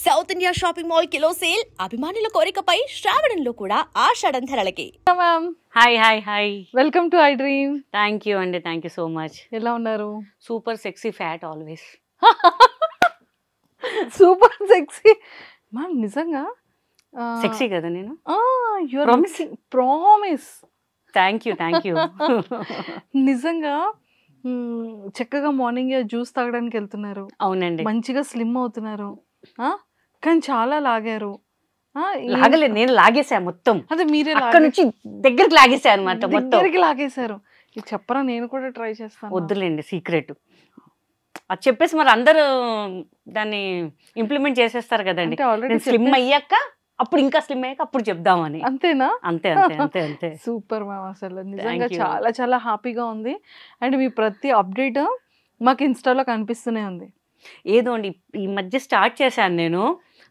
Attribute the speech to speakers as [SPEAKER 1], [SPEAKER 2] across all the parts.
[SPEAKER 1] South India shopping mall kilo sale అభిమానుల కోరికపై శ్రావణంలో కూడా ఆషాఢం ధరలకి.
[SPEAKER 2] Ma'am
[SPEAKER 3] hi hi hi
[SPEAKER 2] welcome to iDream.
[SPEAKER 3] Thank you అండి, థ్యాంక్ యూ సో మచ్.
[SPEAKER 2] ఎలా ఉన్నారు?
[SPEAKER 3] Super sexy fat always.
[SPEAKER 2] Super sexy ma'am. నిజంగా
[SPEAKER 3] సెక్సీ కదా నేను?
[SPEAKER 2] Promise.
[SPEAKER 3] Thank you thank you.
[SPEAKER 2] నిజంగా చక్కగా మార్నింగ్ జ్యూస్ తాగడానికి వెళ్తున్నారు.
[SPEAKER 3] అవునండి,
[SPEAKER 2] మంచిగా స్లిమ్ అవుతున్నారు. కానీ చాలా లాగారు.
[SPEAKER 3] లాగలేదు, నేను లాగేసా మొత్తం.
[SPEAKER 2] అదే మీరే
[SPEAKER 3] అక్కడ నుంచి దగ్గరికి లాగేసా అనమాట, మొత్తం
[SPEAKER 2] దగ్గరికి లాగేశారు. ఇది చెప్పరా, నేను కూడా ట్రై చేస్తాను.
[SPEAKER 3] వద్దులేండి సీక్రెట్ అది చెప్పేసి మరి అందరూ దాన్ని ఇంప్లిమెంట్ చేసేస్తారు కదండి. నేను స్లిమ్ అయ్యాక అప్పుడు ఇంకా స్లిమ్ అయ్యాక అప్పుడు చెప్దామని.
[SPEAKER 2] అంతేనా?
[SPEAKER 3] అంతే అంతే అంతే అంతే.
[SPEAKER 2] సూపర్ మ్యామ్, అసలు నిజంగా చాలా చాలా హ్యాపీగా ఉంది. అండ్ మీ ప్రతి అప్డేట్ మాకు ఇన్స్టాలో కనిపిస్తూనే ఉంది.
[SPEAKER 3] ఏదో అండి, ఈ మధ్య స్టార్ట్ చేశాను నేను.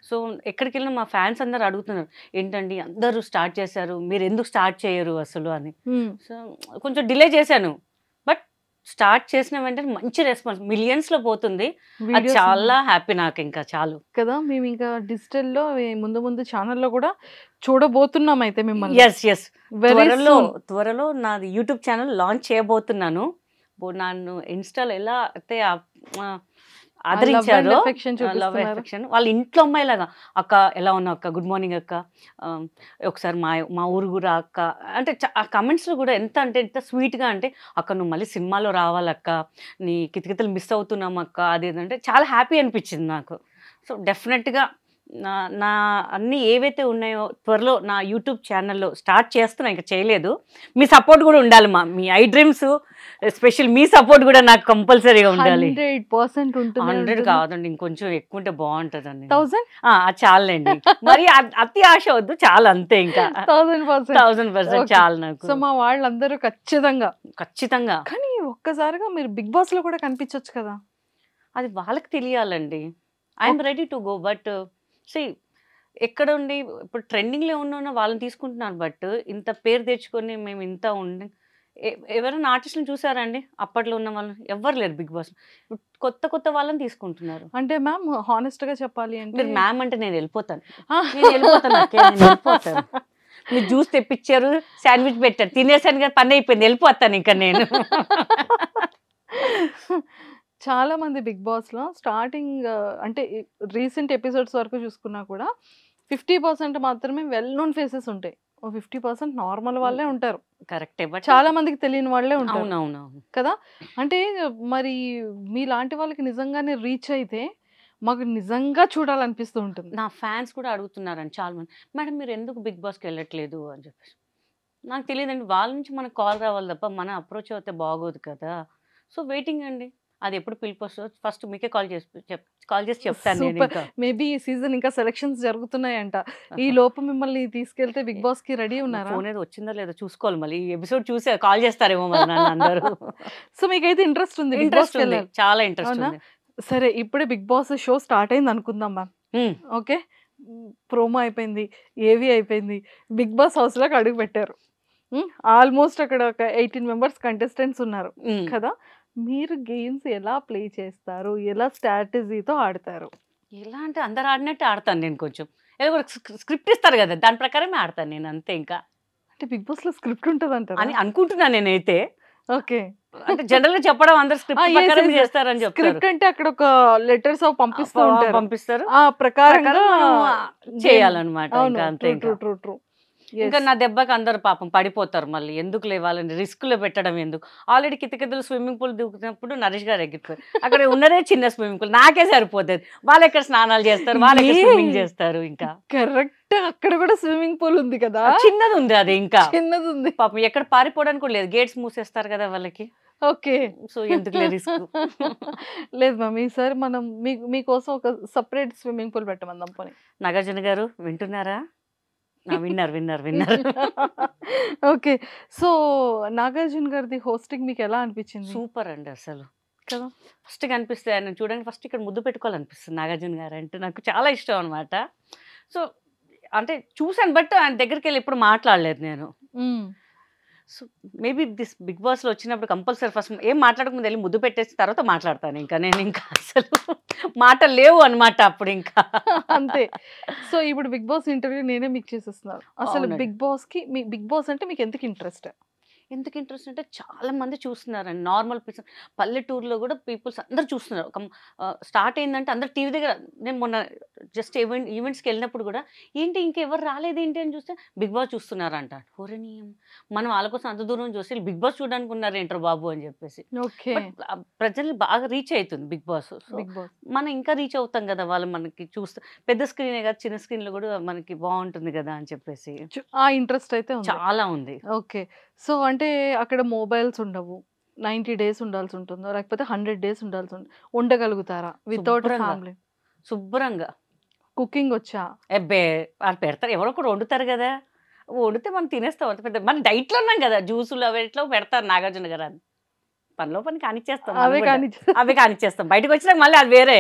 [SPEAKER 3] సో ఎక్కడికి వెళ్ళినా మా ఫ్యాన్స్ అందరు అడుగుతున్నారు, ఏంటండి అందరూ స్టార్ట్ చేశారు, మీరు ఎందుకు స్టార్ట్ చేయరు అసలు అని. సో కొంచెం డిలే చేశాను, బట్ స్టార్ట్ చేసిన వెంటనే మంచి రెస్పాన్స్, మిలియన్స్లో పోతుంది. అది చాలా హ్యాపీ నాకు, ఇంకా చాలు
[SPEAKER 2] కదా. మేము ఇంకా డిజిటల్లో ముందు ముందు ఛానల్లో కూడా చూడబోతున్నాం అయితే మిమ్మల్ని.
[SPEAKER 3] ఎస్ ఎస్, త్వరలో నాది యూట్యూబ్ ఛానల్ లాంచ్ చేయబోతున్నాను. నన్ను ఇన్స్టాలో ఎలా అయితే ఆదరించారో, లవ్ ఎఫెక్షన్, వాళ్ళ ఇంట్లో అమ్మాయిలాగా, అక్క ఎలా ఉన్నావు అక్క, గుడ్ మార్నింగ్ అక్క, ఒకసారి మా ఊరు కూడా అక్క అంటే ఆ కమెంట్స్లో కూడా ఎంత అంటే ఎంత స్వీట్గా, అంటే అక్క నువ్వు మళ్ళీ సినిమాలో రావాలక్క, నీ కితకితలు మిస్ అవుతున్నాం అక్క, అదేంటంటే చాలా హ్యాపీ అనిపించింది నాకు. సో డెఫినెట్గా నా అన్నీ ఏవైతే ఉన్నాయో త్వరలో నా యూట్యూబ్ ఛానల్లో స్టార్ట్ చేస్తున్నా, ఇంకా చేయలేదు. మీ సపోర్ట్ కూడా ఉండాలి, me I dreams special me support కూడా నాకు కంపల్సరీగా ఉండాలి. 100 కాదండి, ఇంకొంచెం ఎక్కువ ఉంటే బాగుంటుందండి.
[SPEAKER 2] 1000
[SPEAKER 3] అది చాలండి, మరి అతి ఆశ వద్దు, చాలా అంతే, ఇంకా 1000% చాలు నాకు.
[SPEAKER 2] సో మా వాళ్ళందరూ ఖచ్చితంగా. కానీ ఒక్కసారిగా మీరు బిగ్ బాస్ లో కూడా కనిపించొచ్చు కదా.
[SPEAKER 3] అది వాళ్ళకి తెలియాలండి. I'm ready to go, but ఎక్కడ ఉండి ఇప్పుడు ట్రెండింగ్లో ఉన్న వాళ్ళని తీసుకుంటున్నారు. బట్ ఇంత పేరు తెచ్చుకొని మేము ఇంత ఉండి ఎవరైనా ఆర్టిస్టులను చూసారండి? అప్పట్లో ఉన్న వాళ్ళని ఎవ్వరు లేరు బిగ్ బాస్. కొత్త వాళ్ళని తీసుకుంటున్నారు.
[SPEAKER 2] అంటే మ్యామ్ హానెస్ట్ గా చెప్పాలి అంటే,
[SPEAKER 3] మీరు మ్యామ్ అంటే నేను వెళ్ళిపోతాను. మీరు జ్యూస్ తెప్పించారు, శాండ్విచ్ పెట్టారు, తినేసాను కదా, పని అయిపోయింది, వెళ్ళిపోతాను ఇంకా నేను.
[SPEAKER 2] చాలా మంది బిగ్ బాస్ లో స్టార్టింగ్ అంటే రీసెంట్ ఎపిసోడ్స్ వరకు చూసుకున్నా కూడా 50% మాత్రమే వెల్ నోన్ ఫేసెస్ ఉంటాయి. 50% నార్మల్ వాళ్ళే ఉంటారు.
[SPEAKER 3] కరెక్టే, బట్
[SPEAKER 2] చాలా మందికి తెలియని వాళ్ళే ఉంటారు.
[SPEAKER 3] అవునవును
[SPEAKER 2] కదా. అంటే మరి మీలాంటి వాళ్ళకి నిజంగానే రీచ్ అయితే మాకు నిజంగా చూడాలనిపిస్తూ ఉంటుంది.
[SPEAKER 3] నా ఫ్యాన్స్ కూడా అడుగుతున్నారండి చాలా మంది, మేడం మీరు ఎందుకు బిగ్ బాస్కి వెళ్ళట్లేదు అని చెప్పేసి. నాకు తెలియదండి, వాళ్ళ నుంచి మనకు కాల్ రావాలి తప్ప మన అప్రోచ్ అయితే బాగోదు కదా. సో వెయిటింగ్ అండి, అది ఎప్పుడు పిలుపు వస్తుందో ఫస్ట్ మీకే కాల్ చేసి చెప్తాను.
[SPEAKER 2] మేబీ ఈ సీజన్ ఇంకా సెలక్షన్స్ జరుగుతున్నాయంట. ఈ లోపు మిమ్మల్ని తీసుకెళ్తే బిగ్ బాస్ కి రెడీ ఉన్నారా?
[SPEAKER 3] ఫోన్ ఏదో వచ్చిందో లేదో చూసుకోవాలి, మళ్ళీ ఈ ఎపిసోడ్ చూసి కాల్ చేస్తారేమో మరి నన్ను అందరూ.
[SPEAKER 2] సో మీకైతే ఇంట్రెస్ట్ ఉంది?
[SPEAKER 3] ఇంట్రెస్ట్ ఉంది, చాలా ఇంట్రెస్ట్ ఉంది.
[SPEAKER 2] సరే, ఇప్పుడే బిగ్ బాస్ షో స్టార్ట్ అయింది అనుకుందాం మ్యామ్. ఓకే, ప్రోమో అయిపోయింది, ఏవి అయిపోయింది, బిగ్ బాస్ హౌస్ లోకి అడుగు పెట్టారు. ఆల్మోస్ట్ అక్కడ ఒక 18 మెంబర్స్ కంటెస్టెంట్స్ ఉన్నారు కదా. మీరు గేమ్స్ ఎలా ప్లే చేస్తారు, ఎలా స్ట్రాటజీతో ఆడతారు?
[SPEAKER 3] ఎలా అంటే అందరు ఆడినట్టు ఆడతాను నేను. కొంచెం ఏదో స్క్రిప్ట్ ఇస్తారు కదా, దాని ప్రకారమే ఆడతాను నేను, అంతే. ఇంకా
[SPEAKER 2] అంటే బిగ్ బాస్ లో స్క్రిప్ట్ ఉంటుంది అంటారు
[SPEAKER 3] అని అనుకుంటున్నాను నేనైతే.
[SPEAKER 2] ఓకే,
[SPEAKER 3] అంటే జనరల్ గా చెప్పడం అందరు స్క్రిప్ట్ ప్రకారం చేస్తారని చెప్తారు.
[SPEAKER 2] స్క్రిప్ట్ అంటే అక్కడ ఒక లెటర్స్
[SPEAKER 3] పంపిస్తారు,
[SPEAKER 2] ఆ ప్రకారంగా
[SPEAKER 3] చేయాలన్నమాట. అంతే.
[SPEAKER 2] True true.
[SPEAKER 3] ఇంకా నా దెబ్బకి అందరు పాపం పడిపోతారు, మళ్ళీ ఎందుకు లేవాలని రిస్క్ లో పెట్టడం ఎందుకు. ఆల్రెడీ కితకితలు స్విమ్మింగ్ పూల్ దిగుతున్నప్పుడు నరేష్ గారు ఎగిరిపోయారు. అక్కడ ఉన్నదే చిన్న స్విమ్మింగ్ పూల్, నాకే సరిపోతుంది. వాళ్ళు ఎక్కడ స్నానాలు చేస్తారు, వాళ్ళు ఎక్కడ స్విమ్మింగ్ చేస్తారు. ఇంకా
[SPEAKER 2] కరెక్ట్, అక్కడ కూడా స్విమ్మింగ్ పూల్ ఉంది కదా,
[SPEAKER 3] చిన్నది ఉంది, అది ఇంకా
[SPEAKER 2] చిన్నది ఉంది.
[SPEAKER 3] పాపం ఎక్కడ పారిపోవడానికి కూడా లేదు, గేట్స్ మూసేస్తారు కదా వాళ్ళకి.
[SPEAKER 2] ఓకే,
[SPEAKER 3] సో ఎందుకు రిస్క్.
[SPEAKER 2] లేదు మ్యామ్, ఈసారి మనం మీకోసం ఒక సపరేట్ స్విమ్మింగ్ పూల్ పెట్టమందాం. పోనీ
[SPEAKER 3] నాగార్జున గారు వింటున్నారా? విన్నర్.
[SPEAKER 2] ఓకే, సో నాగార్జున గారిది హోస్టింగ్ మీకు ఎలా అనిపించింది?
[SPEAKER 3] సూపర్ అండి అసలు
[SPEAKER 2] కదా.
[SPEAKER 3] ఫస్ట్ కనిపిస్తే ఆయన చూడండి, ఫస్ట్ ఇక్కడ ముద్దు పెట్టుకోవాలనిపిస్తుంది. నాగార్జున గారు అంటే నాకు చాలా ఇష్టం అనమాట. సో అంటే చూసాను, బట్ ఆయన దగ్గరికి వెళ్ళి ఎప్పుడు మాట్లాడలేదు నేను. సో మేబీ దిస్ బిగ్ బాస్లో వచ్చినప్పుడు కంపల్సరీ ఫస్ట్ ఏం మాట్లాడకముందు వెళ్ళి ముద్దు పెట్టేసిన తర్వాత మాట్లాడతాను. ఇంకా నేను ఇంకా అసలు మాటలు లేవు అనమాట అప్పుడు ఇంకా.
[SPEAKER 2] అంతే. సో ఇప్పుడు బిగ్ బాస్ ఇంటర్వ్యూ నేనే మీకు చేసేస్తున్నాను. అసలు
[SPEAKER 3] అవునండి.
[SPEAKER 2] బిగ్ బాస్ అంటే మీకు ఎందుకు ఇంట్రెస్ట్?
[SPEAKER 3] ఎందుకు ఇంట్రెస్ట్ అంటే చాలా మంది చూస్తున్నారండి. నార్మల్ పీపుల్ పల్లెటూరులో కూడా పీపుల్స్ అందరూ చూస్తున్నారు. స్టార్ట్ అయిందంటే అందరు టీవీ దగ్గర. నేను మొన్న జస్ట్ ఈవెంట్స్కి వెళ్ళినప్పుడు కూడా ఏంటి ఇంకెవరు రాలేదేంటి అని చూస్తే బిగ్ బాస్ చూస్తున్నారంట. ఓరనీయం మనం వాళ్ళ కోసం అంత దూరం చూసి బిగ్ బాస్ చూడడానికి ఉన్నారు ఏంటారు బాబు అని చెప్పేసి.
[SPEAKER 2] ఓకే.
[SPEAKER 3] బట్ ప్రజలు బాగా రీచ్ అవుతుంది Bigg Boss. So
[SPEAKER 2] Bigg Boss
[SPEAKER 3] మనం ఇంకా రీచ్ అవుతాం కదా, వాళ్ళు మనకి చూస్తే పెద్ద స్క్రీనే కదా చిన్న స్క్రీన్లో కూడా మనకి బాగుంటుంది కదా అని చెప్పేసి
[SPEAKER 2] ఆ ఇంట్రెస్ట్ అయితే ఉంది.
[SPEAKER 3] చాలా ఉంది.
[SPEAKER 2] ఓకే. సో అంటే అక్కడ మొబైల్స్ ఉండవు. 90 డేస్ ఉండాల్సి ఉంటుందో లేకపోతే 100 డేస్ ఉండగలుగుతారా వితౌట్
[SPEAKER 3] శుభ్రంగా.
[SPEAKER 2] ఫ్యామిలీ?
[SPEAKER 3] శుభ్రంగా.
[SPEAKER 2] కుకింగ్ వచ్చా?
[SPEAKER 3] ఎబ్బే వాళ్ళు పెడతారు, ఎవరో ఒకరు వండుతారు కదా, వండితే మనం తినేస్తాం. అంత పెద్ద మన డైట్లో ఉన్నాం కదా, జ్యూసులు అవి ఎట్లా పెడతారు నాగార్జున గారు. అని పనిలో పని కానిచ్చేస్తాం,
[SPEAKER 2] అవే కానీ
[SPEAKER 3] అవే కానిచ్చేస్తాం. బయటకు వచ్చినాక మళ్ళీ అది వేరే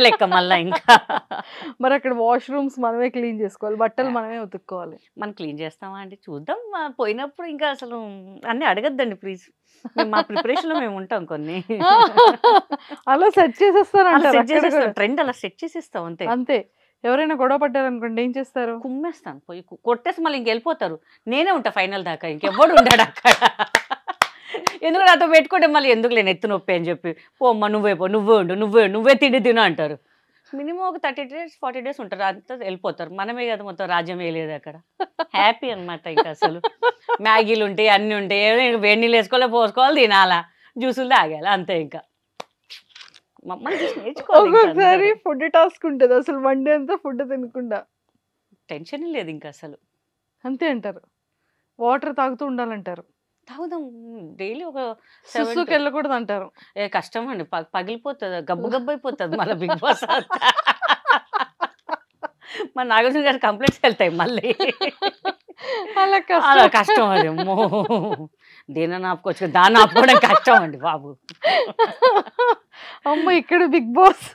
[SPEAKER 3] లెక్క మళ్ళీ ఇంకా.
[SPEAKER 2] మరి అక్కడ వాష్రూమ్స్ మనమే క్లీన్ చేసుకోవాలి, బట్టలు మనమే ఉతుక్కోవాలి.
[SPEAKER 3] మనం క్లీన్ చేస్తామా అండి, చూద్దాం. పోయినప్పుడు ఇంకా అసలు అన్నీ అడగద్దండి ప్లీజ్. మా ప్రిపరేషన్లో మేము ఉంటాం కొన్ని.
[SPEAKER 2] అలా సెట్ చేసేస్తారంటారు అక్కడ కూడా.
[SPEAKER 3] ట్రెండ్ అలా సెట్ చేసేస్తాం అంతే.
[SPEAKER 2] అంతే. ఎవరైనా గొడవ పడ్డారు అనుకోండి ఏం చేస్తారు?
[SPEAKER 3] కుమ్మేస్తాను పోయి కొట్టేసి మళ్ళీ ఇంకెళ్ళిపోతారు. నేనే ఉంటా ఫైనల్ దాకా, ఇంకెవ్వడు ఉండాడు అక్కడ. ఎందుకు నాతో పెట్టుకుంటే మళ్ళీ ఎందుకు లేని ఎత్తు నొప్పి అని చెప్పి, పోమ్మ నువ్వే పో, నువ్వే తిండి తిను అంటారు. మినిమం ఒక 30 days 40 days ఉంటారు, అంతా వెళ్ళిపోతారు. మనమే కదా మొత్తం రాజ్యం వేయలేదు అక్కడ. హ్యాపీ అనమాట ఇంకా అసలు. మ్యాగీలు ఉంటాయి, అన్నీ ఉంటాయి, వేడి నీళ్ళు వేసుకోవాలి, పోసుకోవాలి, తినాలా, జ్యూసులు తాగాలి, అంతే. ఇంకా మమ్మల్ని చూసి నేర్చుకోవాలి.
[SPEAKER 2] ఒక్కొక్కసారి ఫుడ్ టాస్క్ ఉంటుంది అసలు, వన్ డే అంతా ఫుడ్ తినకుండా.
[SPEAKER 3] టెన్షన్ లేదు ఇంకా అసలు.
[SPEAKER 2] అంతే అంటారు. వాటర్ తాగుతూ ఉండాలంటారు.
[SPEAKER 3] తాగుదాం డైలీ ఒక 7
[SPEAKER 2] సుస్సుకి వెళ్ళకూడదు అంటారు.
[SPEAKER 3] కష్టం అండి, పగిలిపోతుంది, గబ్బు అయిపోతుంది మళ్ళీ బిగ్ బాస్. మా నాగార్జున గారి కంప్లైంట్స్ వెళ్తాయి మళ్ళీ.
[SPEAKER 2] అలా
[SPEAKER 3] అలా కష్టం అది. అమ్మో, దేని ఆపుకోవచ్చు, దాన్ని ఆపుకోవడం కష్టం అండి బాబు.
[SPEAKER 2] అమ్మ ఇక్కడ బిగ్ బాస్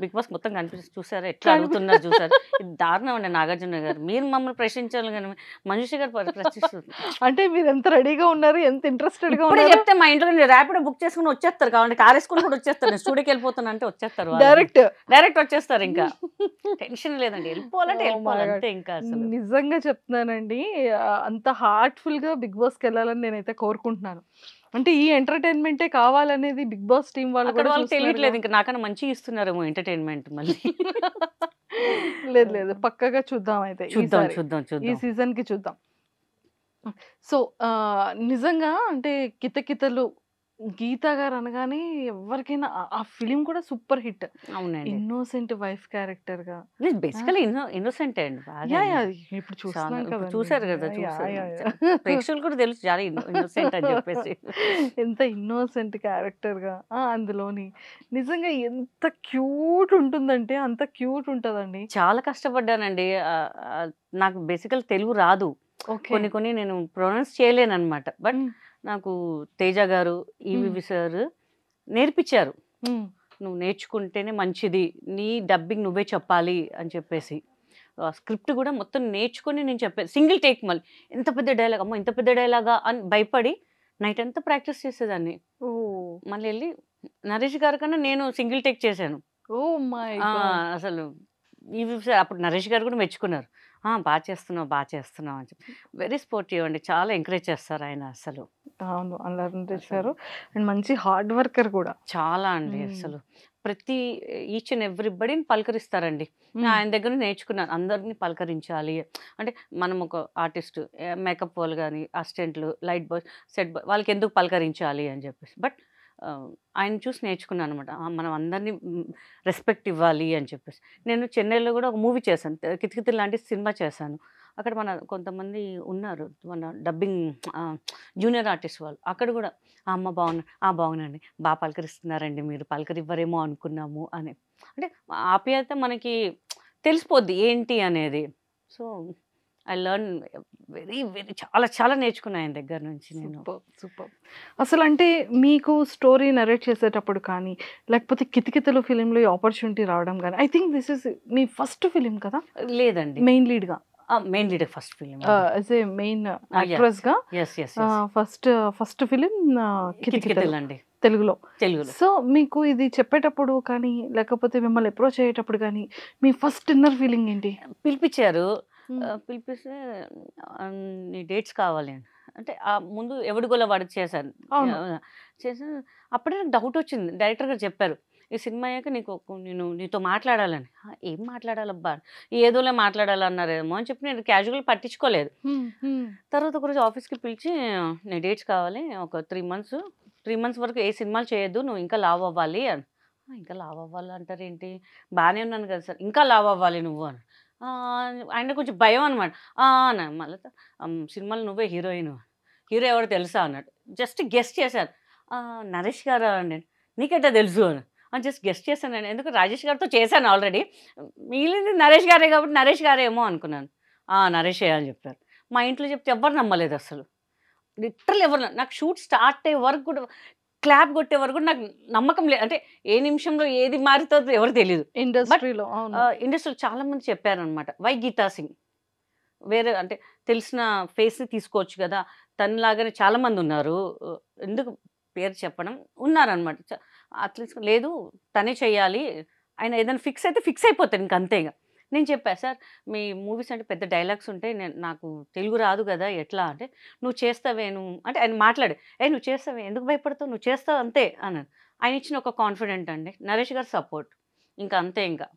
[SPEAKER 3] బిగ్ బాస్ మొత్తం కనిపిస్తుంది, చూసారా ఎట్లా అడుగుతున్నారు, చూసారు. ఇది దారుణం అండి నాగార్జున గారు. మీరు మమ్మల్ని ప్రశ్నించాలి కానీ మంజుష గారు ప్రశ్నిస్తుంది.
[SPEAKER 2] అంటే మీరు ఎంత రెడీగా ఉన్నారు, ఎంత ఇంట్రెస్టెడ్ గా
[SPEAKER 3] ఇప్పుడే
[SPEAKER 2] ఉన్నారు.
[SPEAKER 3] చెప్తే మా ఇంట్లో ర్యాపిడో బుక్ చేసుకుని వచ్చేస్తారు, కావాలి కార్ వేసుకుని కూడా వచ్చేస్తారు. నేను స్టూడియోకి వెళ్ళిపోతున్నా అంటే వచ్చేస్తారు, డైరెక్ట్ వచ్చేస్తారు. ఇంకా టెన్షన్ లేదండి, వెళ్ళిపోవాలంటే వెళ్ళిపోవాలి అంతే. ఇంకా అసలు
[SPEAKER 2] నిజంగా చెప్తున్నానండి, అంత హార్ట్ఫుల్ గా బిగ్ బాస్ కి వెళ్ళాలని నేనైతే కోరుకుంటున్నాను. అంటే ఈ ఎంటర్టైన్మెంటే కావాలనేది బిగ్ బాస్ టీం వాళ్ళు
[SPEAKER 3] అక్కడ
[SPEAKER 2] కూడా
[SPEAKER 3] వాళ్ళకి
[SPEAKER 2] చూస్తున్నారు
[SPEAKER 3] తెలియట్లేదు,
[SPEAKER 2] కదా.
[SPEAKER 3] ఇంకా నాకన్నా మంచిగా ఇస్తున్నారేమో ఎంటర్టైన్మెంట్ మళ్ళీ.
[SPEAKER 2] లేదు పక్కగా చూద్దాం అయితే
[SPEAKER 3] చూద్దాం
[SPEAKER 2] ఈసారి.
[SPEAKER 3] చూద్దాం
[SPEAKER 2] ఈ
[SPEAKER 3] చూద్దాం.
[SPEAKER 2] సీజన్ కి చూద్దాం. సో నిజంగా అంటే కితకితలు గీతా గారు అనగానే ఎవరికైనా ఆ ఫిలిం కూడా సూపర్ హిట్.
[SPEAKER 3] అవునండి,
[SPEAKER 2] ఇన్నోసెంట్ వైఫ్ క్యారెక్టర్ గా.
[SPEAKER 3] బేసికలీ ఇన్నోసెంట్ అండి బాగా.
[SPEAKER 2] యా ఇప్పుడు చూస్తున్నాం
[SPEAKER 3] ఇప్పుడు
[SPEAKER 2] కదా,
[SPEAKER 3] చూసారు కదా, ప్రేక్షకులు కూడా తెలుసు చాలా ఇన్నోసెంట్ అని చెప్పేసి.
[SPEAKER 2] ఎంత ఇన్నోసెంట్ క్యారెక్టర్ గా అందులోని. నిజంగా ఎంత క్యూట్ ఉంటుందంటే అంత క్యూట్ ఉంటదండి.
[SPEAKER 3] చాలా కష్టపడ్డానండి. నాకు బేసికల్ తెలుగు రాదు, కొన్ని నేను ప్రొనౌన్స్ చేయలేను అనమాట. బట్ నాకు తేజ గారు, ఈవివి సార్ నేర్పించారు. నువ్వు నేర్చుకుంటేనే మంచిది, నీ డబ్బింగ్ నువ్వే చెప్పాలి అని చెప్పేసి. స్క్రిప్ట్ కూడా మొత్తం నేర్చుకొని నేను చెప్పాను, సింగిల్ టేక్. మళ్ళీ ఎంత పెద్ద డైలాగ్, అమ్మో ఇంత పెద్ద డైలాగా అని భయపడి నైట్ అంతా ప్రాక్టీస్ చేసేదాన్ని. మళ్ళీ వెళ్ళి నరేష్ గారి కన్నా నేను సింగిల్ టేక్ చేశాను. అసలు ఈవివి సార్ అప్పుడు నరేష్ గారు కూడా మెచ్చుకున్నారు, బాగా చేస్తున్నావు అని చెప్పి. వెరీ స్పోర్టివ్ అండి, చాలా ఎంకరేజ్ చేస్తారు ఆయన అసలు.
[SPEAKER 2] అవును, అల్లరి చేశారు. అండ్ మంచి హార్డ్ వర్కర్ కూడా
[SPEAKER 3] చాలా అండి. అసలు ప్రతి ఈచ్ అండ్ ఎవ్రీబడిని పలకరిస్తారండి. ఆయన దగ్గర నేర్చుకున్నాను, అందరినీ పలకరించాలి అంటే. మనం ఒక ఆర్టిస్ట్, మేకప్ వాళ్ళు కానీ, అసిస్టెంట్లు, లైట్ బాయ్, సెట్ బాయ్, వాళ్ళకి ఎందుకు పలకరించాలి అని చెప్పేసి. బట్ ఆయన చూసి నేర్చుకున్నాను అనమాట, మనం అందరినీ రెస్పెక్ట్ ఇవ్వాలి అని చెప్పేసి. నేను చెన్నైలో కూడా ఒక మూవీ చేశాను, కితకితలు లాంటి సినిమా చేశాను. అక్కడ మన కొంతమంది ఉన్నారు, మన డబ్బింగ్ జూనియర్ ఆర్టిస్ట్ వాళ్ళు. అక్కడ కూడా అమ్మ బాగున్నాండి, బాగా పలకరిస్తున్నారండి, మీరు పలకరివ్వరేమో అనుకున్నాము అని. అంటే ఆప్యాయత మనకి తెలిసిపోద్ది ఏంటి అనేది. సో ఐ లెర్న్ వెరీ చాలా నేర్చుకున్నా ఆయన దగ్గర నుంచి నేను.
[SPEAKER 2] సూపర్. అసలు అంటే మీకు స్టోరీ నరేట్ చేసేటప్పుడు కానీ, లేకపోతే కితకితలు ఫిలింలో ఈ ఆపర్చునిటీ రావడం కానీ, ఐ థింక్ దిస్ ఇస్ మీ ఫస్ట్ ఫిలిం కదా?
[SPEAKER 3] లేదండి,
[SPEAKER 2] మెయిన్ లీడ్గా
[SPEAKER 3] main leader first film.
[SPEAKER 2] As a main actress గా
[SPEAKER 3] yes yes
[SPEAKER 2] first film
[SPEAKER 3] Kithakithalu అండి
[SPEAKER 2] తెలుగులో.
[SPEAKER 3] తెలుగులో.
[SPEAKER 2] సో మీకు ఇది చెప్పేటప్పుడు కానీ లేకపోతే మిమ్మల్ని అప్రోచ్ అయ్యేటప్పుడు కానీ మీ ఫస్ట్ ఇన్నర్ ఫీలింగ్ ఏంటి?
[SPEAKER 3] పిలిపించారు. పిలిపిస్తే నీ డేట్స్ కావాలి అని అంటే ముందు ఎవడి గోల వాడికి చేశాను.
[SPEAKER 2] అవును.
[SPEAKER 3] చేసి అప్పుడే నాకు డౌట్ వచ్చింది. డైరెక్టర్ గారు చెప్పారు, ఈ సినిమా అయ్యాక నేను నీతో మాట్లాడాలని. ఏం మాట్లాడాలబ్బా, ఏదోలే మాట్లాడాలన్నారేమో అని చెప్పి నేను క్యాజువల్గా పట్టించుకోలేదు. తర్వాత ఒకరోజు ఆఫీస్కి పిలిచి నీ డేట్స్ కావాలి, ఒక 3 months వరకు ఏ సినిమాలు చేయొద్దు, నువ్వు ఇంకా లావ్ అవ్వాలి అని. ఇంకా లావ్ అవ్వాలి అంటారు ఏంటి, బాగానే ఉన్నాను కదా సార్, ఇంకా లావ్ అవ్వాలి నువ్వు అని. ఆయన కొంచెం భయం అనమాట. మళ్ళీ సినిమాలు నువ్వే హీరో ఎవరు తెలుసా అన్నాడు. జస్ట్ గెస్ట్ చేశాను. నరేష్ గారా అండి, నీకెట్టా తెలుసు అని జస్ట్ గెస్ట్ చేశాను నేను. ఎందుకు రాజేష్ గారితో చేశాను ఆల్రెడీ, మిగిలింది నరేష్ గారే కాబట్టి నరేష్ గారేమో అనుకున్నాను. నరేషే అని చెప్పారు. మా ఇంట్లో చెప్తే ఎవరు నమ్మలేదు అసలు, లిటరల్ ఎవరు. నాకు షూట్ స్టార్ట్ అయ్యే వరకు కూడా, క్లాప్ కొట్టే వరకు కూడా నాకు నమ్మకం లేదు. అంటే ఏ నిమిషంలో ఏది మారుతుందో ఎవరు తెలియదు
[SPEAKER 2] ఇండస్ట్రీలో.
[SPEAKER 3] ఇండస్ట్రీలో చాలా మంది చెప్పారనమాట, వై గీతా సింగ్, వేరే అంటే తెలిసిన ఫేస్ని తీసుకోవచ్చు కదా, తనలాగానే చాలామంది ఉన్నారు, ఎందుకు పేరు చెప్పడం ఉన్నారనమాట. అట్లీస్ట్ లేదు తనే చెయ్యాలి, ఆయన ఏదైనా ఫిక్స్ అయితే ఫిక్స్ అయిపోతాను ఇంక అంతేగా. నేను చెప్పాను, సార్ మీ మూవీస్ అంటే పెద్ద డైలాగ్స్ ఉంటాయి, నాకు తెలుగు రాదు కదా ఎట్లా అంటే, నువ్వు చేస్తావే నువ్వు అంటే ఆయన మాట్లాడే, నువ్వు చేస్తావే, ఎందుకు భయపడతావు, నువ్వు చేస్తావు అంతే అన్నాడు. ఆయన ఇచ్చిన ఒక కాన్ఫిడెంట్ అండి, నరేష్ గారు సపోర్ట్, ఇంకా అంతే. ఇంకా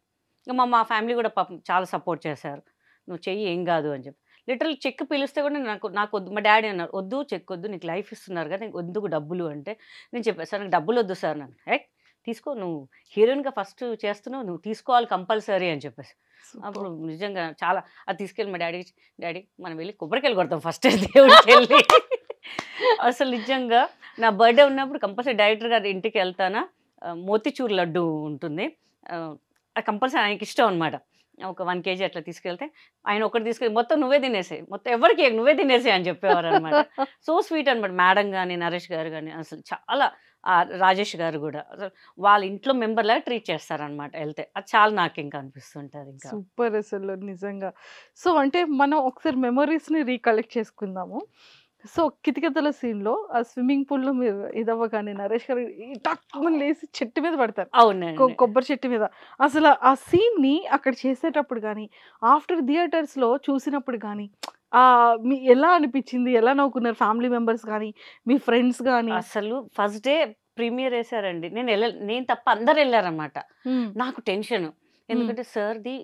[SPEAKER 3] మా ఫ్యామిలీ కూడా పాపం చాలా సపోర్ట్ చేశారు, నువ్వు చెయ్యి ఏం కాదు అని చెప్పి. లిటరల్ చెక్ పిలిస్తే కూడా నాకు వద్దు, మా డాడీ అన్నారు వద్దు చెక్ వద్దు, నీకు లైఫ్ ఇస్తున్నారు కదా, నీకు ఎందుకు డబ్బులు అంటే. నేను చెప్పాను, సార్ నాకు డబ్బులు వద్దు సార్, నాకు తీసుకో, నువ్వు హీరోయిన్గా ఫస్ట్ చేస్తున్నావు, నువ్వు తీసుకోవాలి కంపల్సరీ అని చెప్పేసి. అప్పుడు నిజంగా చాలా అది తీసుకెళ్ళి మా డాడీ మనం వెళ్ళి కొబ్బరికాయలు కొడతాం ఫస్ట్ దేవుడికి వెళ్ళి. అసలు నిజంగా నా బర్త్డే ఉన్నప్పుడు కంపల్సరీ డైరెక్టర్ గారి ఇంటికి వెళ్తానా, మోతిచూర్ లడ్డు ఉంటుంది, అది కంపల్సరీ ఆయనకి ఇష్టం అనమాట. ఒక 1 kg అట్లా తీసుకెళ్తే ఆయన ఒకటి తీసుకెళ్ళి మొత్తం నువ్వే తినేసాయి, మొత్తం ఎవరికి నువ్వే తినేసాయి అని చెప్పేవారు అనమాట. సో స్వీట్ అనమాట. మేడం కానీ నరేష్ గారు కానీ అసలు చాలా, రాజేష్ గారు కూడా అసలు వాళ్ళ ఇంట్లో మెంబర్ లాగా ట్రీట్ చేస్తారనమాట వెళ్తే. అది చాలా నాకు ఇంకా అనిపిస్తుంటుంది. ఇంకా
[SPEAKER 2] సూపర్ అసలు నిజంగా. సో అంటే మనం ఒకసారి మెమరీస్ని రీకలెక్ట్ చేసుకుందాము. సో కితకితల సీన్లో ఆ స్విమ్మింగ్ పూల్లో మీరు ఇదవ్వగానే నరేష్ గారు టక్కుమని లేసి చెట్టు మీద పడతారు,
[SPEAKER 3] అవునండి,
[SPEAKER 2] కొబ్బరి చెట్టు మీద. అసలు ఆ సీన్ని అక్కడ చేసేటప్పుడు కానీ ఆఫ్టర్ థియేటర్స్లో చూసినప్పుడు కానీ మీ ఎలా అనిపించింది, ఎలా నవ్వుకున్నారు ఫ్యామిలీ మెంబర్స్ కానీ మీ ఫ్రెండ్స్ కానీ?
[SPEAKER 3] అసలు ఫస్ట్ డే ప్రీమియర్ వేసారండి, నేను తప్ప అందరు వెళ్ళారనమాట. నాకు టెన్షన్, ఎందుకంటే సార్ది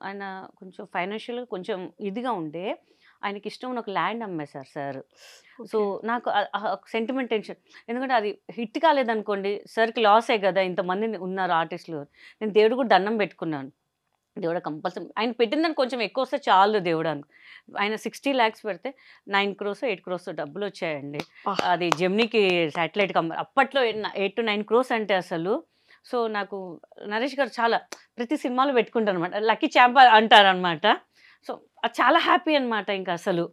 [SPEAKER 3] ఆయన కొంచెం ఫైనాన్షియల్గా కొంచెం ఇదిగా ఉండే, ఆయనకి ఇష్టం ఉన్న ఒక ల్యాండ్ అమ్మేశారు సార్. సో నాకు సెంటిమెంట్ టెన్షన్, ఎందుకంటే అది హిట్ కాలేదనుకోండి సార్కి లాసే కదా, ఇంతమంది ఉన్నారు ఆర్టిస్టులు. నేను దేవుడు కూడా దండం పెట్టుకున్నాను, దేవుడు కంపల్సరీ ఆయన పెట్టిందని కొంచెం ఎక్కువ వస్తే చాలు దేవుడు అని. ఆయన 60 lakhs పెడితే 9 crores 8 crores డబ్బులు వచ్చాయండి. అది జెమ్నీకి శాటిలైట్ అప్పట్లో 8 to 9 crores అంటే అసలు. సో నాకు నరేష్ గారు చాలా ప్రతి సినిమాలో పెట్టుకుంటారు అనమాట, లక్కీ ఛాంప్ అంటారనమాట. సో అది చాలా హ్యాపీ అనమాట. ఇంకా అసలు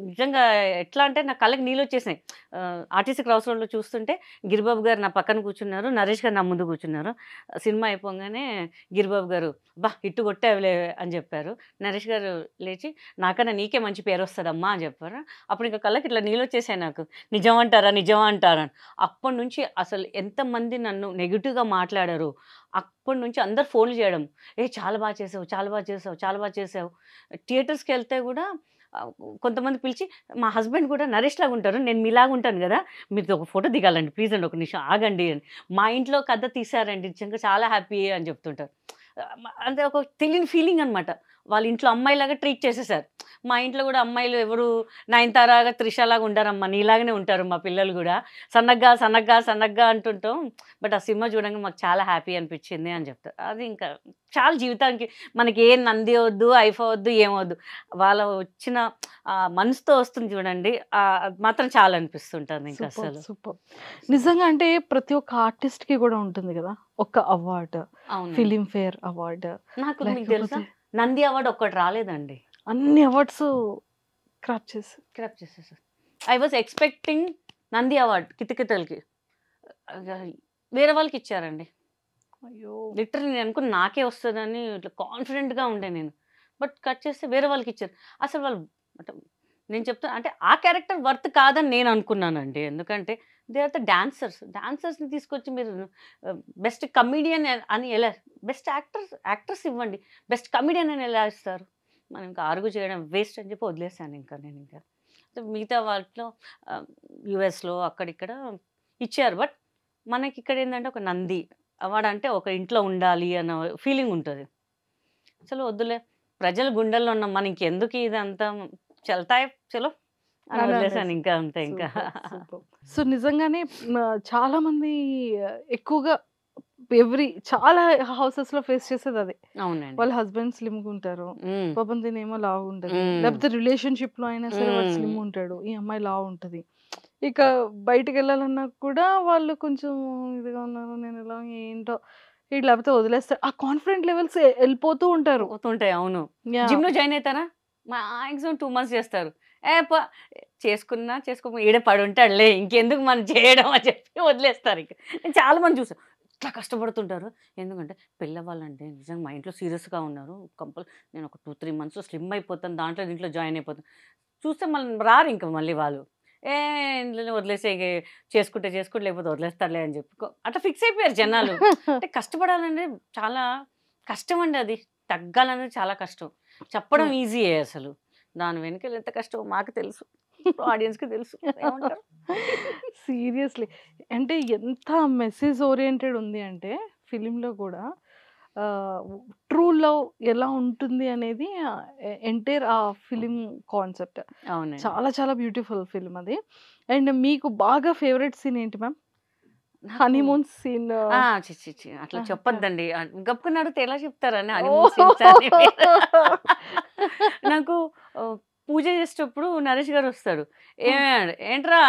[SPEAKER 3] నిజంగా ఎట్లా అంటే నా కళ్ళకి నీళ్ళు వచ్చేసినాయి. ఆర్టీసీ క్రాస్ రోడ్లో చూస్తుంటే గిరిబాబు గారు నా పక్కన కూర్చున్నారు, నరేష్ గారు నా ముందు కూర్చున్నారు. సినిమా అయిపోగానే గిరిబాబు గారు బా ఇట్టు కొట్టేవలే అని చెప్పారు. నరేష్ గారు లేచి నాకన్నా నీకే మంచి పేరు వస్తుందమ్మా అని చెప్పారు. అప్పుడు ఇంకా కళ్ళకి ఇట్లా నీళ్ళు వచ్చేసాయి నాకు, నిజం అంటారా. అప్పటి నుంచి అసలు ఎంతమంది నన్ను నెగిటివ్గా మాట్లాడారు, అప్పటి నుంచి అందరు ఫోన్లు చేయడం, చాలా బాగా చేసావు. థియేటర్స్కి వెళ్తే కూడా కొంతమంది పిలిచి, మా హస్బెండ్ కూడా నరేష్ లాగా ఉంటారు, నేను మీలాగా ఉంటాను కదా, మీతో ఒక ఫోటో దిగాలండి ప్లీజ్ అండి, ఒక నిమిషం ఆగండి అని. మా ఇంట్లో కథ తీశారండి, నిజంగా చాలా హ్యాపీ అని చెప్తుంటారు. అంటే ఒక తెలియని ఫీలింగ్ అనమాట. వాళ్ళ ఇంట్లో అమ్మాయిలాగా ట్రీట్ చేసేసారు. మా ఇంట్లో కూడా అమ్మాయిలు ఎవరు నయనతారగా త్రిషలాగా ఉంటారమ్మా, నీలాగానే ఉంటారు మా పిల్లలు కూడా, సన్నగ్గా అంటుంటాం. బట్ ఆ సినిమా చూడంగా మాకు చాలా హ్యాపీ అనిపించింది అని చెప్తారు. అది ఇంకా చాలా జీవితానికి మనకి ఏ నంది వద్దు, ఐఫా వద్దు, ఏమవద్దు, వాళ్ళ వచ్చిన మనసుతో వస్తుంది చూడండి, అది మాత్రం చాలా అనిపిస్తుంటుంది. ఇంకా అసలు
[SPEAKER 2] సూపర్. నిజంగా అంటే ప్రతి ఒక్క ఆర్టిస్ట్కి కూడా ఉంటుంది కదా ఒక అవార్డు, ఫిలిం ఫేర్ అవార్డు.
[SPEAKER 3] నాకు మీకు తెలుసా, నంది అవార్డు ఒక్కటి రాలేదండి,
[SPEAKER 2] అన్ని అవార్డ్స్ క్రాప్
[SPEAKER 3] చేసేసారు. I was expecting Nandi award కితకితలకి, వేరే వాళ్ళకి ఇచ్చారండి.
[SPEAKER 2] అయ్యో,
[SPEAKER 3] లిటరల్లీ నేను అనుకుని నాకే వస్తుందని ఇట్లా కాన్ఫిడెంట్గా ఉండే నేను. బట్ కట్ చేస్తే వేరే వాళ్ళకి ఇచ్చారు. అసలు వాళ్ళు అంటే నేను చెప్తాను అంటే ఆ క్యారెక్టర్ వర్త్ కాదని నేను అనుకున్నానండి. ఎందుకంటే దే ఆర్ ద డాన్సర్స్ని తీసుకొచ్చి మీరు బెస్ట్ కమీడియన్ అని ఎలా, బెస్ట్ యాక్టర్స్ ఇవ్వండి, బెస్ట్ కమీడియన్ అని ఎలా ఇస్తారు? మనం ఇంకా ఆర్గ్యూ చేయడం వేస్ట్ అని చెప్పి వదిలేసాను ఇంకా నేను ఇంకా. మిగతా వాటిలో యుఎస్లో అక్కడిక్కడ ఇచ్చారు. బట్ మనకి ఇక్కడ ఏంటంటే ఒక నంది అవార్డు అంటే ఒక ఇంట్లో ఉండాలి అన్న ఫీలింగ్ ఉంటుంది. అసలు వద్దులే, ప్రజల గుండెల్లో ఉన్నాం మనం, ఇంకెందుకు ఇదంతా చల్తాయి చలో అని వదిలేసాను ఇంకా అంతే ఇంకా.
[SPEAKER 2] సో నిజంగానే చాలా మంది ఎక్కువగా చాలా హౌసెస్ లో ఫేస్ చేసేది అదే.
[SPEAKER 3] అవునండి.
[SPEAKER 2] వాళ్ళ హస్బెండ్ స్లిమ్ గా ఉంటారు,
[SPEAKER 3] మ్మ్.
[SPEAKER 2] పాపం తినేమో లావు ఉంటది,
[SPEAKER 3] మ్మ్.
[SPEAKER 2] లేకపోతే రిలేషన్షిప్ లో అయినా సరే వాడు
[SPEAKER 3] మ్మ్.
[SPEAKER 2] స్లిమ్ ఉంటాడు, ఈ అమ్మాయి లావు ఉంటది. ఇక బయటికి వెళ్ళాలన్నా కూడా వాళ్ళు కొంచెం ఇదిగా ఉన్నారు, నేను ఎలా ఏంటో ఇట్లా, లేకపోతే వదిలేస్తారు. ఆ కాన్ఫిడెంట్ లెవెల్స్ వెళ్ళిపోతూ ఉంటారు.
[SPEAKER 3] పోతుంటాయి. అవును.
[SPEAKER 2] Yeah.
[SPEAKER 3] జిమ్ లో జాయిన్ అవుతారా, మాక్సిమం 2 months చేస్తారు. చేసుకున్నా చేసుకో ఈడే పడి ఉంటాడులే, ఇంకెందుకు మనం చేయడం అని చెప్పి వదిలేస్తారు. ఇక నేను చాలా మంది చూసాను ఇట్లా కష్టపడుతుంటారు. ఎందుకంటే పిల్లవాళ్ళంటే నిజంగా మా ఇంట్లో సీరియస్గా ఉన్నారు, నేను ఒక 2-3 months స్లిమ్ అయిపోతాను, దీంట్లో జాయిన్ అయిపోతాను. చూస్తే మళ్ళీ రారు ఇంకా మళ్ళీ వాళ్ళు, ఇంట్లో వదిలేసి చేసుకుంటే లేకపోతే వదిలేస్తారులే అని చెప్పి అట్లా ఫిక్స్ అయిపోయారు జనాలు. అంటే కష్టపడాలంటే చాలా కష్టం అండి, అది తగ్గాలనేది చాలా కష్టం. చెప్పడం ఈజీయే, అసలు దాని వెనుక ఎంత కష్టమో మాకు తెలుసు, ఆడియన్స్కి తెలుసు. ఏమంటారు?
[SPEAKER 2] సీరియస్లీ అంటే ఎంత మెసేజ్ ఓరియంటెడ్ ఉంది అంటే ఫిలింలో కూడా ట్రూ లవ్ ఎలా ఉంటుంది అనేది ఎంటైర్ ఆ ఫిలిం కాన్సెప్ట్.
[SPEAKER 3] అవునండి.
[SPEAKER 2] చాలా చాలా బ్యూటిఫుల్ ఫిలిం అది. అండ్ మీకు బాగా ఫేవరెట్ సీన్ ఏంటి మ్యామ్? Honeymoon scene.
[SPEAKER 3] చి అట్లా చెప్పొద్దండి, గప్పుకుని అడిగితే ఎలా చెప్తారని హనీమూన్ సీన్స్ అని. నాకు పూజ చేసేటప్పుడు నరేష్ గారు వస్తాడు, ఏంట్రా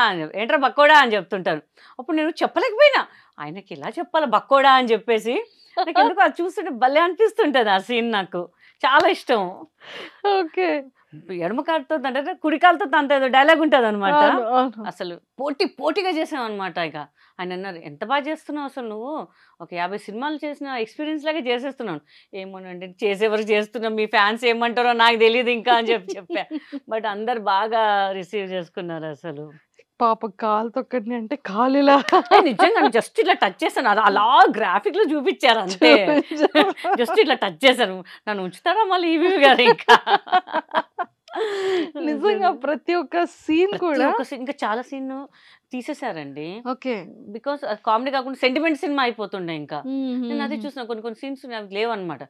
[SPEAKER 3] ఏంట్రా బక్కోడా అని చెప్తుంటారు. అప్పుడు నేను చెప్పలేకపోయినా, ఆయనకి ఎలా చెప్పాలి బక్కోడా అని చెప్పేసి. నాకు ఎందుకు అది చూస్తుంటే భలే అనిపిస్తుంటది ఆ సీన్, నాకు చాలా ఇష్టం.
[SPEAKER 2] ఓకే.
[SPEAKER 3] ఎడమ కాలుతో అంటే కుడి కాలుతో తంత ఏదో డైలాగ్ ఉంటుంది అనమాట. అసలు పోటీగా చేసాం అనమాట. ఇక ఆయన అన్నారు, ఎంత బాగా చేస్తున్నావు అసలు నువ్వు, ఒక 50 సినిమాలు చేసిన ఎక్స్పీరియన్స్ లాగే చేసేస్తున్నాను. ఏమోనండి చేసేవరకు చేస్తున్నాం, మీ ఫ్యాన్స్ ఏమంటారో నాకు తెలియదు ఇంకా అని చెప్పా. బట్ అందరు బాగా రిసీవ్ చేసుకున్నారు అసలు.
[SPEAKER 2] పాప కాలు తొక్కడిని అంటే కాలు ఇలా
[SPEAKER 3] నిజంగా జస్ట్ ఇట్లా టచ్ చేశాను, అలా గ్రాఫిక్ లో చూపించారు అంతే. జస్ట్ ఇట్లా టచ్ చేశాను, నన్ను ఉంచుతారా మళ్ళీ ఈవీ గారు ఇంకా.
[SPEAKER 2] నిజంగా ప్రతి ఒక్క సీన్ కూడా
[SPEAKER 3] ఇంకా చాలా సీన్ తీసేశారండి.
[SPEAKER 2] ఓకే.
[SPEAKER 3] బికాస్ కామెడీ కాకుండా సెంటిమెంట్ సినిమా అయిపోతుండే. ఇంకా నేను అదే చూసిన కొన్ని సీన్స్ అవి లేవన్నమాట.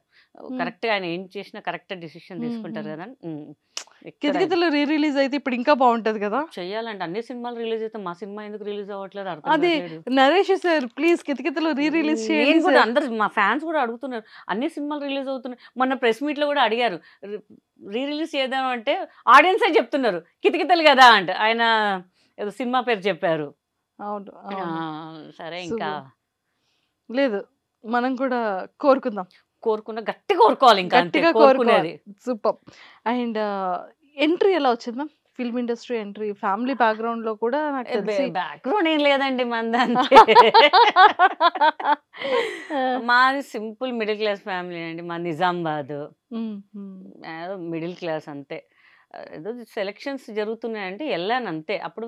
[SPEAKER 3] కరెక్ట్ గా ఆయన ఏం చేసినా కరెక్ట్ డిసిషన్ తీసుకుంటారు కదా.
[SPEAKER 2] కితకితలు రీ రిలీజ్ అయితే ఇప్పుడు ఇంకా బాగుంటది కదా.
[SPEAKER 3] చెయ్యాలంటే అన్ని సినిమాలు రిలీజ్ అయితే మా సినిమా ఎందుకు రిలీజ్ అవ్వట్లేదు అర్థం
[SPEAKER 2] అదే
[SPEAKER 3] కావట్లేదు.
[SPEAKER 2] Naresh sir please Kithakithalu re release
[SPEAKER 3] నేను
[SPEAKER 2] చేయండి
[SPEAKER 3] కూడా
[SPEAKER 2] సార్.
[SPEAKER 3] అందరు మా ఫ్యాన్స్ కూడా అడుగుతున్నారు, అన్ని సినిమాలు రిలీజ్ అవుతున్నాయి. మొన్న ప్రెస్ మీట్ లో కూడా అడిగారు, రీ రిలీజ్ చేద్దాం అంటే ఆడియన్సే చెప్తున్నారు కితకితలు కదా అంటే, ఆయన ఏదో సినిమా పేరు చెప్పారు.
[SPEAKER 2] అవును
[SPEAKER 3] సరే ఇంకా
[SPEAKER 2] లేదు, మనం కూడా కోరుకుందాం,
[SPEAKER 3] గట్టిగా కోరుకోవాలి, ఇంకా
[SPEAKER 2] గట్టిగా కోరుకునేది. సూపర్. అండ్ ఎంట్రీ ఎలా వచ్చింది ma'am? Film industry entry family background లో కూడా నాకు తెలిసి
[SPEAKER 3] బ్యాక్గ్రౌండ్ ఏం లేదండి మందంతే. మాది సింపుల్ మిడిల్ క్లాస్ ఫ్యామిలీ అండి, మా నిజామాబాద్ మిడిల్ క్లాస్ అంతే. ఏదో సెలక్షన్స్ జరుగుతున్నాయంటే వెళ్ళాను అంతే. అప్పుడు